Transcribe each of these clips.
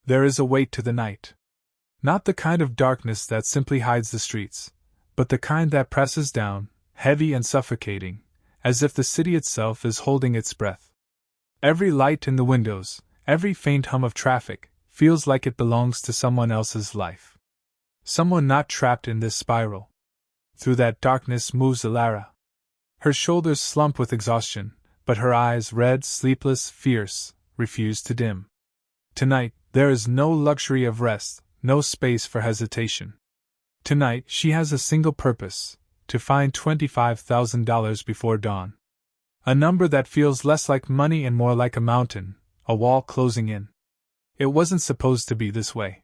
There is a weight to the night. Not the kind of darkness that simply hides the streets, but the kind that presses down, heavy and suffocating, as if the city itself is holding its breath. Every light in the windows, every faint hum of traffic, feels like it belongs to someone else's life. Someone not trapped in this spiral. Through that darkness moves Elara. Her shoulders slump with exhaustion, but her eyes, red, sleepless, fierce, refuse to dim. Tonight, there is no luxury of rest, no space for hesitation. Tonight, she has a single purpose: to find $25,000 before dawn. A number that feels less like money and more like a mountain, a wall closing in. It wasn't supposed to be this way.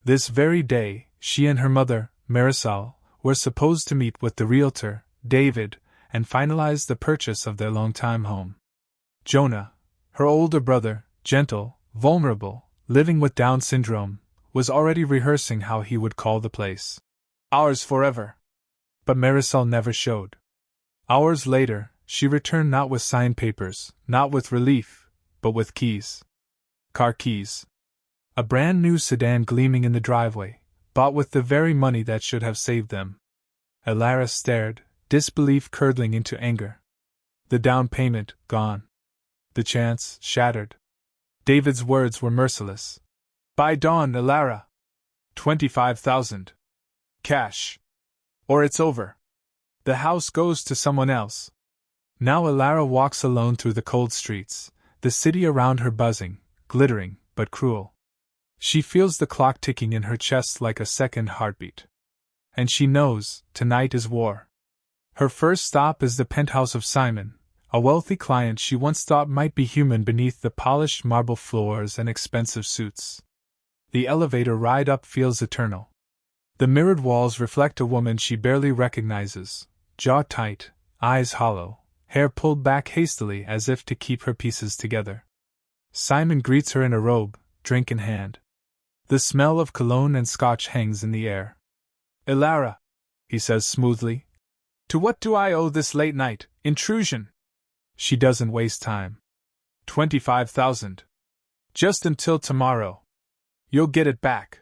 This very day, she and her mother, Marisol, were supposed to meet with the realtor, David, and finalize the purchase of their longtime home. Jonah, her older brother, gentle, vulnerable, living with Down syndrome, was already rehearsing how he would call the place ours forever. But Marisol never showed. Hours later, she returned not with signed papers, not with relief, but with keys. Car keys. A brand new sedan gleaming in the driveway, bought with the very money that should have saved them. Elara stared, disbelief curdling into anger. The down payment, gone. The chance, shattered. David's words were merciless. By dawn, Elara. 25,000. Cash. Or it's over. The house goes to someone else. Now Elara walks alone through the cold streets, the city around her buzzing, glittering, but cruel. She feels the clock ticking in her chest like a second heartbeat. And she knows, tonight is war. Her first stop is the penthouse of Simon, a wealthy client she once thought might be human beneath the polished marble floors and expensive suits. The elevator ride up feels eternal. The mirrored walls reflect a woman she barely recognizes, jaw tight, eyes hollow, hair pulled back hastily as if to keep her pieces together. Simon greets her in a robe, drink in hand. The smell of cologne and scotch hangs in the air. Elara, he says smoothly. To what do I owe this late night intrusion? She doesn't waste time. 25,000. Just until tomorrow. You'll get it back.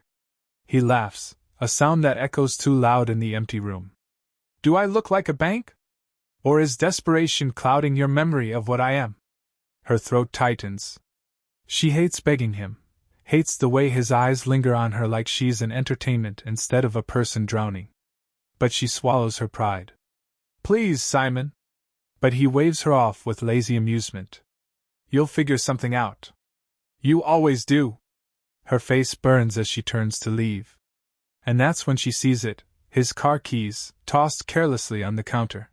He laughs, a sound that echoes too loud in the empty room. Do I look like a bank? Or is desperation clouding your memory of what I am? Her throat tightens. She hates begging him, hates the way his eyes linger on her like she's an entertainment instead of a person drowning. But she swallows her pride. Please, Simon. But he waves her off with lazy amusement. You'll figure something out. You always do. Her face burns as she turns to leave. And that's when she sees it, his car keys, tossed carelessly on the counter.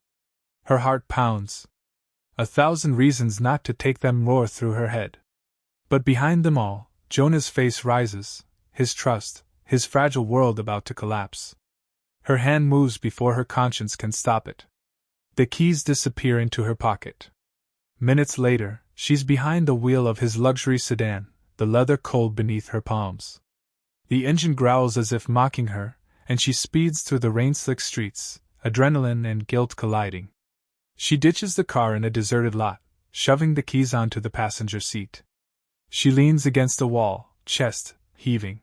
Her heart pounds. 1,000 reasons not to take them roar through her head. But behind them all, Jonah's face rises, his trust, his fragile world about to collapse. Her hand moves before her conscience can stop it. The keys disappear into her pocket. Minutes later, she's behind the wheel of his luxury sedan, the leather cold beneath her palms. The engine growls as if mocking her, and she speeds through the rain-slick streets, adrenaline and guilt colliding. She ditches the car in a deserted lot, shoving the keys onto the passenger seat. She leans against a wall, chest heaving.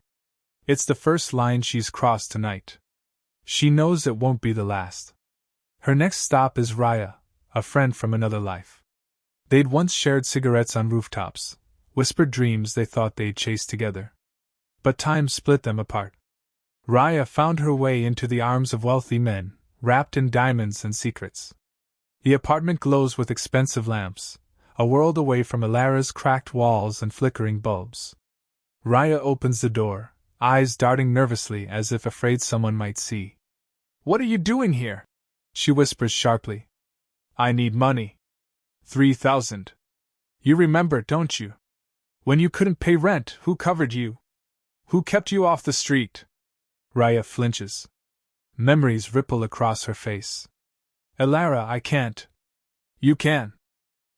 It's the first line she's crossed tonight. She knows it won't be the last. Her next stop is Raya, a friend from another life. They'd once shared cigarettes on rooftops, whispered dreams they thought they'd chase together. But time split them apart. Raya found her way into the arms of wealthy men, wrapped in diamonds and secrets. The apartment glows with expensive lamps, a world away from Elara's cracked walls and flickering bulbs. Raya opens the door, eyes darting nervously as if afraid someone might see. What are you doing here? She whispers sharply. I need money. 3,000. You remember, don't you? When you couldn't pay rent, who covered you? Who kept you off the street? Raya flinches. Memories ripple across her face. Elara, I can't. You can.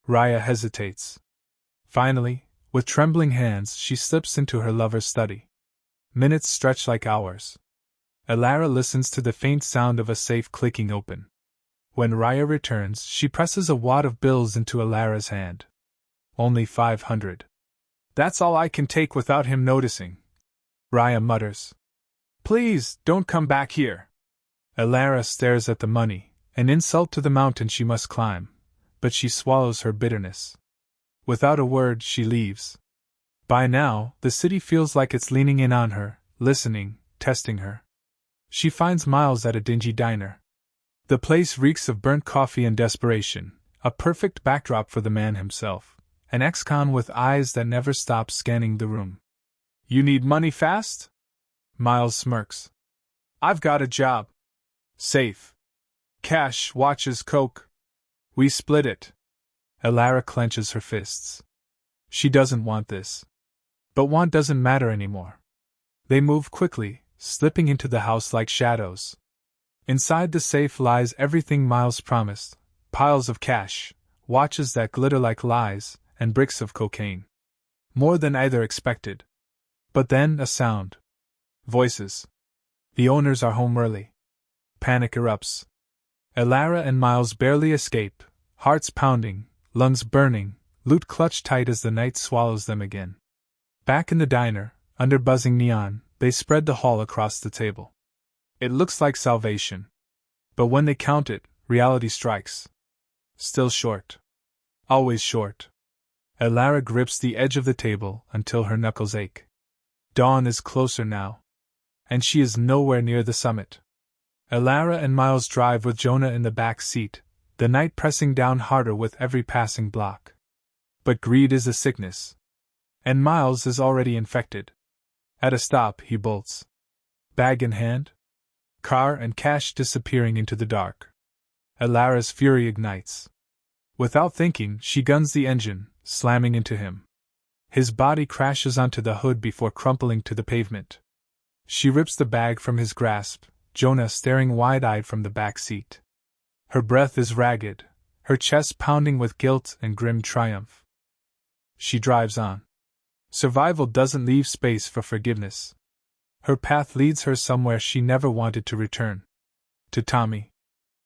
Raya hesitates. Finally, with trembling hands, she slips into her lover's study. Minutes stretch like hours. Elara listens to the faint sound of a safe clicking open. When Raya returns, she presses a wad of bills into Elara's hand. Only 500. That's all I can take without him noticing. Raya mutters. Please, don't come back here. Elara stares at the money, an insult to the mountain she must climb, but she swallows her bitterness. Without a word, she leaves. By now, the city feels like it's leaning in on her, listening, testing her. She finds Miles at a dingy diner. The place reeks of burnt coffee and desperation, a perfect backdrop for the man himself, an ex-con with eyes that never stop scanning the room. You need money fast? Miles smirks. I've got a job. Safe. Cash, watches, coke. We split it. Elara clenches her fists. She doesn't want this. But want doesn't matter anymore. They move quickly, slipping into the house like shadows. Inside the safe lies everything Miles promised: piles of cash, watches that glitter like lies, and bricks of cocaine. More than either expected. But then a sound. Voices. The owners are home early. Panic erupts. Elara and Miles barely escape, hearts pounding, lungs burning, loot clutched tight as the night swallows them again. Back in the diner, under buzzing neon, they spread the haul across the table. It looks like salvation. But when they count it, reality strikes. Still short. Always short. Elara grips the edge of the table until her knuckles ache. Dawn is closer now. And she is nowhere near the summit. Elara and Miles drive with Jonah in the back seat, the night pressing down harder with every passing block. But greed is a sickness. And Miles is already infected. At a stop, he bolts. Bag in hand. Car and cash disappearing into the dark. Elara's fury ignites. Without thinking, she guns the engine, slamming into him. His body crashes onto the hood before crumpling to the pavement. She rips the bag from his grasp, Jonah staring wide-eyed from the back seat. Her breath is ragged, her chest pounding with guilt and grim triumph. She drives on. Survival doesn't leave space for forgiveness. Her path leads her somewhere she never wanted to return. To Tommy.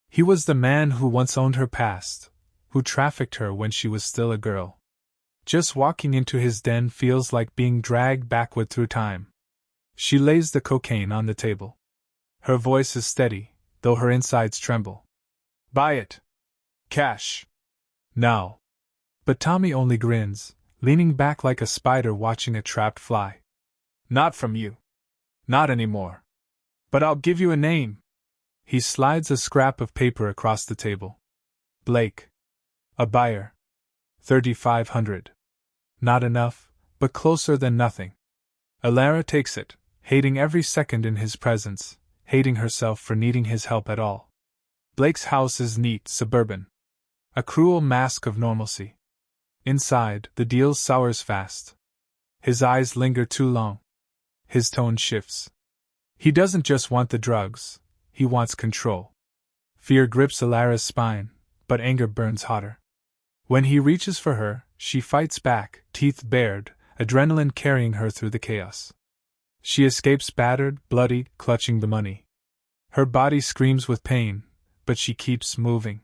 He was the man who once owned her past, who trafficked her when she was still a girl. Just walking into his den feels like being dragged backward through time. She lays the cocaine on the table. Her voice is steady, though her insides tremble. Buy it. Cash. Now. But Tommy only grins, leaning back like a spider watching a trapped fly. Not from you. Not anymore. But I'll give you a name. He slides a scrap of paper across the table. Blake. A buyer. 3,500. Not enough, but closer than nothing. Elara takes it, hating every second in his presence, hating herself for needing his help at all. Blake's house is neat, suburban. A cruel mask of normalcy. Inside, the deal sours fast. His eyes linger too long. His tone shifts. He doesn't just want the drugs, he wants control. Fear grips Elara's spine, but anger burns hotter. When he reaches for her, she fights back, teeth bared, adrenaline carrying her through the chaos. She escapes battered, bloody, clutching the money. Her body screams with pain, but she keeps moving.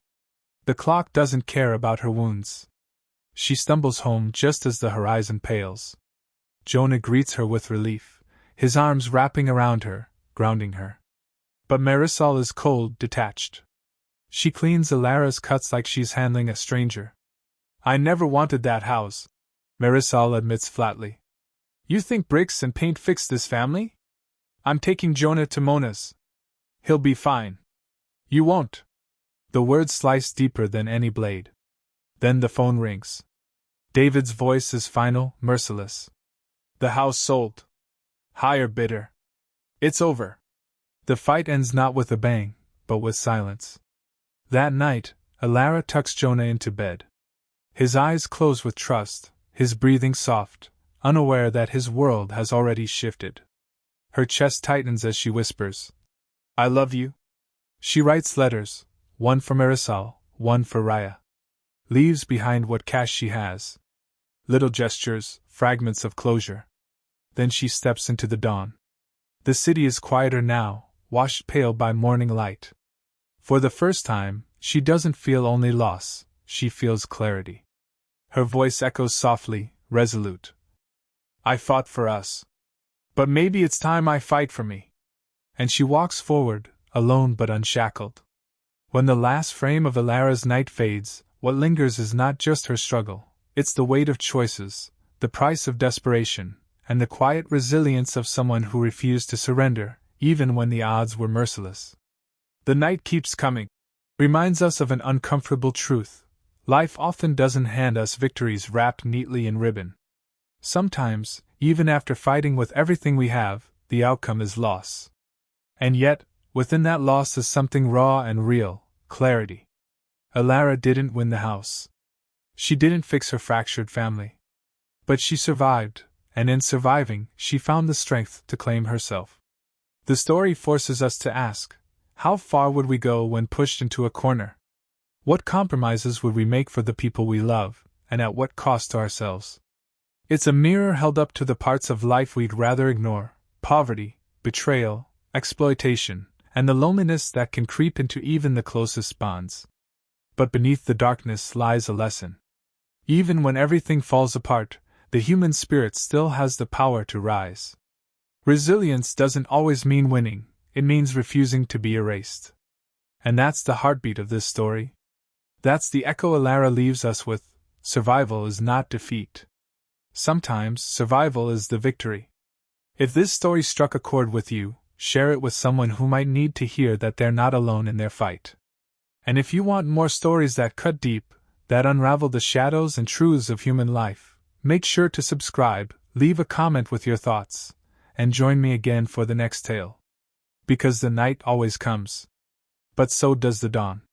The clock doesn't care about her wounds. She stumbles home just as the horizon pales. Jonah greets her with relief, his arms wrapping around her, grounding her. But Marisol is cold, detached. She cleans Elara's cuts like she's handling a stranger. I never wanted that house, Marisol admits flatly. You think bricks and paint fix this family? I'm taking Jonah to Mona's. He'll be fine. You won't. The words slice deeper than any blade. Then the phone rings. David's voice is final, merciless. The house sold. Higher bidder. It's over. The fight ends not with a bang, but with silence. That night, Elara tucks Jonah into bed. His eyes close with trust, his breathing soft, unaware that his world has already shifted. Her chest tightens as she whispers, I love you. She writes letters, one for Marisol, one for Raya. Leaves behind what cash she has. Little gestures, fragments of closure. Then she steps into the dawn. The city is quieter now, washed pale by morning light. For the first time, she doesn't feel only loss, she feels clarity. Her voice echoes softly, resolute. I fought for us. But maybe it's time I fight for me. And she walks forward, alone but unshackled. When the last frame of Elara's night fades, what lingers is not just her struggle, it's the weight of choices, the price of desperation, and the quiet resilience of someone who refused to surrender, even when the odds were merciless. The night keeps coming. Reminds us of an uncomfortable truth. Life often doesn't hand us victories wrapped neatly in ribbon. Sometimes, even after fighting with everything we have, the outcome is loss. And yet, within that loss is something raw and real, clarity. Elara didn't win the house. She didn't fix her fractured family. But she survived, and in surviving, she found the strength to claim herself. The story forces us to ask, how far would we go when pushed into a corner? What compromises would we make for the people we love, and at what cost to ourselves? It's a mirror held up to the parts of life we'd rather ignore: poverty, betrayal, exploitation, and the loneliness that can creep into even the closest bonds. But beneath the darkness lies a lesson. Even when everything falls apart, the human spirit still has the power to rise. Resilience doesn't always mean winning, it means refusing to be erased. And that's the heartbeat of this story. That's the echo Elara leaves us with: survival is not defeat. Sometimes, survival is the victory. If this story struck a chord with you, share it with someone who might need to hear that they're not alone in their fight. And if you want more stories that cut deep, that unravel the shadows and truths of human life, make sure to subscribe, leave a comment with your thoughts, and join me again for the next tale. Because the night always comes. But so does the dawn.